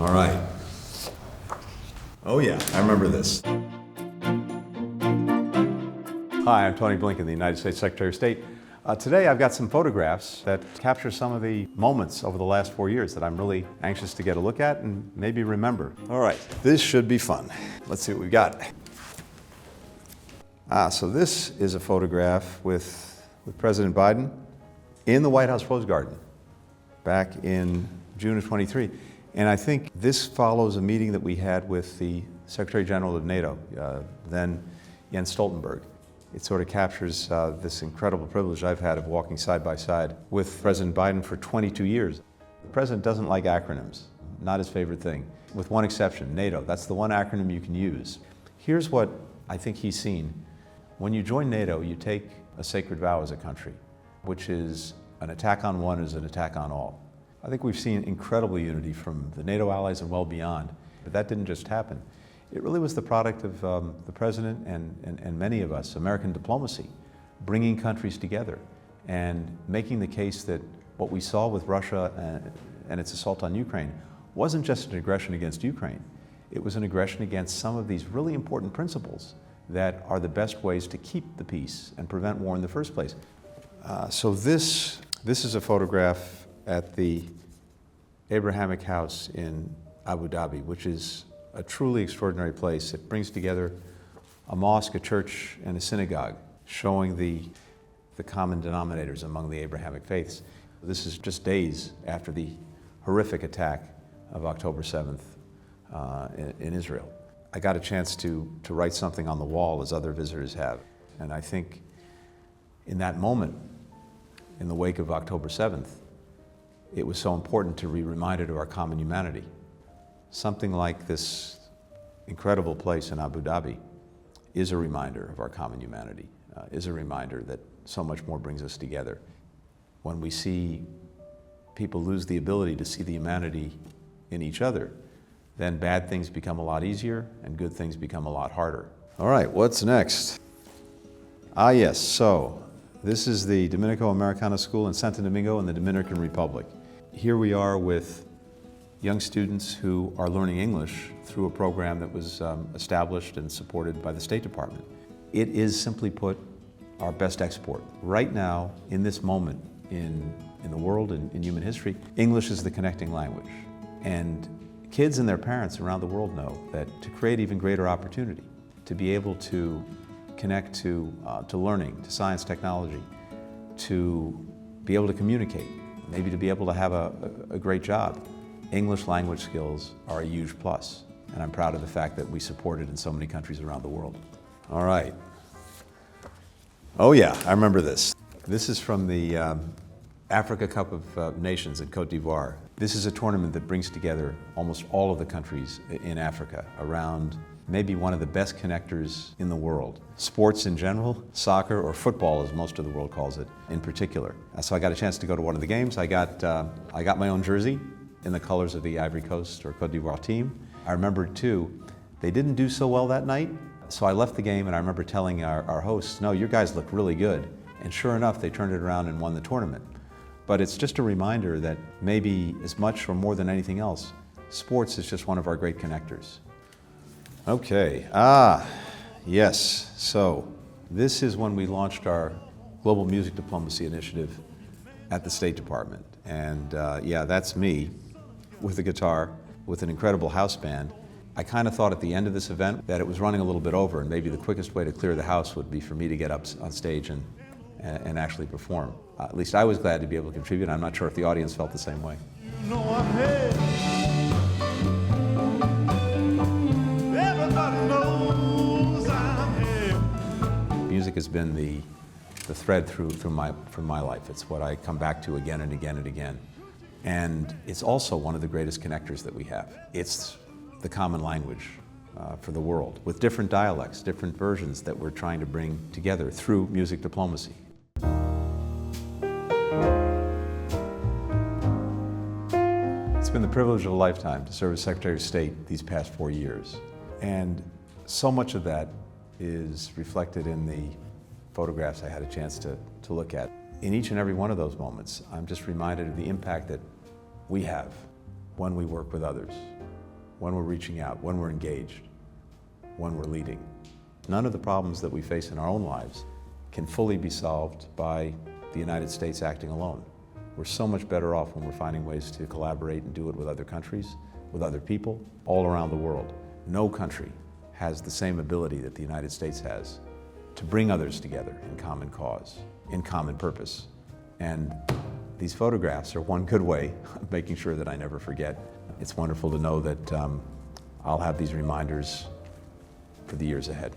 All right. Oh yeah, I remember this. Hi, I'm Tony Blinken, the United States Secretary of State. Today I've got some photographs that capture some of the moments over the last 4 years that I'm really anxious to get a look at and maybe remember. All right, this should be fun. Let's see what we've got. So this is a photograph with President Biden in the White House Rose Garden back in June of 23. And I think this follows a meeting that we had with the Secretary General of NATO, then Jens Stoltenberg. It sort of captures this incredible privilege I've had of walking side by side with President Biden for 22 years. The President doesn't like acronyms, not his favorite thing, with one exception, NATO. That's the one acronym you can use. Here's what I think he's seen. When you join NATO, you take a sacred vow as a country, which is an attack on one is an attack on all. I think we've seen incredible unity from the NATO allies and well beyond, but that didn't just happen. It really was the product of the President and many of us, American diplomacy, bringing countries together and making the case that what we saw with Russia and its assault on Ukraine wasn't just an aggression against Ukraine. It was an aggression against some of these really important principles that are the best ways to keep the peace and prevent war in the first place. So this is a photograph at the Abrahamic House in Abu Dhabi, which is a truly extraordinary place. It brings together a mosque, a church, and a synagogue, showing the common denominators among the Abrahamic faiths. This is just days after the horrific attack of October 7th in Israel. I got a chance to write something on the wall, as other visitors have. And I think in that moment, in the wake of October 7th, it was so important to be reminded of our common humanity. Something like this incredible place in Abu Dhabi is a reminder of our common humanity, is a reminder that so much more brings us together. When we see people lose the ability to see the humanity in each other, then bad things become a lot easier and good things become a lot harder. All right, what's next? Yes, so this is the Dominico Americana School in Santo Domingo in the Dominican Republic. Here we are with young students who are learning English through a program that was established and supported by the State Department. It is, simply put, our best export. Right now, in this moment in the world and in human history, English is the connecting language. And kids and their parents around the world know that to create even greater opportunity, to be able to connect to learning, to science, technology, to be able to communicate, maybe to be able to have a great job, English language skills are a huge plus, and I'm proud of the fact that we support it in so many countries around the world. All right. Oh yeah, I remember this. This is from the Africa Cup of Nations in Cote d'Ivoire. This is a tournament that brings together almost all of the countries in Africa around maybe one of the best connectors in the world. Sports in general, soccer, or football as most of the world calls it in particular. So I got a chance to go to one of the games. I got my own jersey in the colors of the Ivory Coast or Cote d'Ivoire team. I remember too, they didn't do so well that night, so I left the game and I remember telling our hosts, no, your guys look really good. And sure enough, they turned it around and won the tournament. But it's just a reminder that maybe as much or more than anything else, sports is just one of our great connectors. Okay, yes, so this is when we launched our Global Music Diplomacy Initiative at the State Department. And yeah, that's me with a guitar, with an incredible house band. I kind of thought at the end of this event that it was running a little bit over, and maybe the quickest way to clear the house would be for me to get up on stage and actually perform. At least I was glad to be able to contribute. I'm not sure if the audience felt the same way. You know I'm here. Everybody knows I'm here. Music has been the thread through my life. It's what I come back to again and again and again. And it's also one of the greatest connectors that we have. It's the common language for the world, with different dialects, different versions that we're trying to bring together through music diplomacy. It's been the privilege of a lifetime to serve as Secretary of State these past 4 years. And so much of that is reflected in the photographs I had a chance to look at. In each and every one of those moments, I'm just reminded of the impact that we have when we work with others, when we're reaching out, when we're engaged, when we're leading. None of the problems that we face in our own lives can fully be solved by the United States acting alone. We're so much better off when we're finding ways to collaborate and do it with other countries, with other people, all around the world. No country has the same ability that the United States has to bring others together in common cause, in common purpose. And these photographs are one good way of making sure that I never forget. It's wonderful to know that I'll have these reminders for the years ahead.